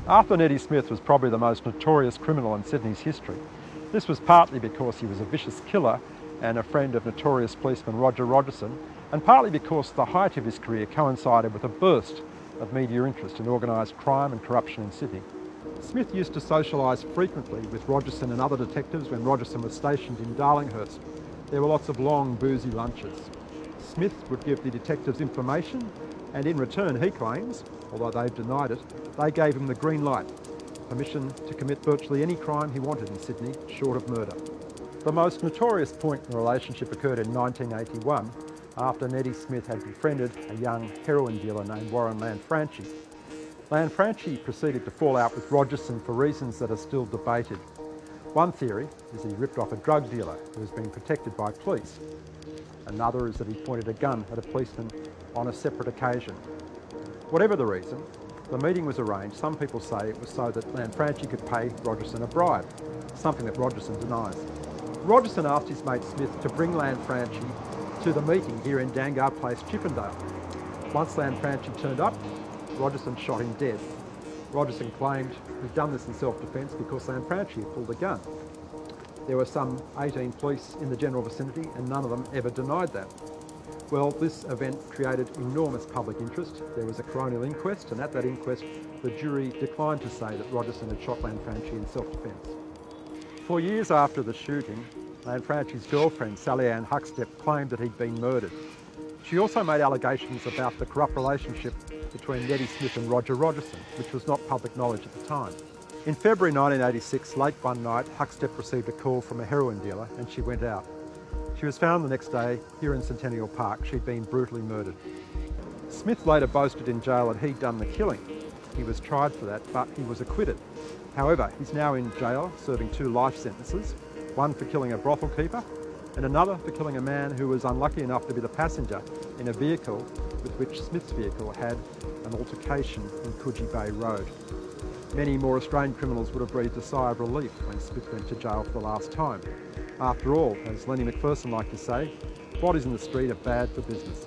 Arthur Neddy Smith was probably the most notorious criminal in Sydney's history. This was partly because he was a vicious killer and a friend of notorious policeman Roger Rogerson, and partly because the height of his career coincided with a burst of media interest in organised crime and corruption in Sydney. Smith used to socialise frequently with Rogerson and other detectives when Rogerson was stationed in Darlinghurst. There were lots of long, boozy lunches. Smith would give the detectives information, and in return, he claims, although they've denied it, they gave him the green light, permission to commit virtually any crime he wanted in Sydney, short of murder. The most notorious point in the relationship occurred in 1981, after Neddy Smith had befriended a young heroin dealer named Warren Lanfranchi. Lanfranchi proceeded to fall out with Rogerson for reasons that are still debated. One theory is that he ripped off a drug dealer who was being protected by police. Another is that he pointed a gun at a policeman on a separate occasion. Whatever the reason, the meeting was arranged. Some people say it was so that Lanfranchi could pay Rogerson a bribe, something that Rogerson denies. Rogerson asked his mate Smith to bring Lanfranchi to the meeting here in Dangar Place, Chippendale. Once Lanfranchi turned up, Rogerson shot him dead. Rogerson claimed he'd done this in self-defence because Lanfranchi had pulled a gun. There were some 18 police in the general vicinity and none of them ever denied that. Well, this event created enormous public interest. There was a coronial inquest, and at that inquest the jury declined to say that Rogerson had shot Lanfranchi in self-defence. For years after the shooting, Lanfranchi's girlfriend, Sally Ann Huckstep, claimed that he'd been murdered. She also made allegations about the corrupt relationship between Neddy Smith and Roger Rogerson, which was not public knowledge at the time. In February 1986, late one night, Huckstep received a call from a heroin dealer and she went out. She was found the next day here in Centennial Park. She'd been brutally murdered. Smith later boasted in jail that he'd done the killing. He was tried for that, but he was acquitted. However, he's now in jail serving 2 life sentences, one for killing a brothel keeper and another for killing a man who was unlucky enough to be the passenger in a vehicle with which Smith's vehicle had an altercation in Coogee Bay Road. Many more Australian criminals would have breathed a sigh of relief when Smith went to jail for the last time. After all, as Lenny McPherson liked to say, bodies in the street are bad for business.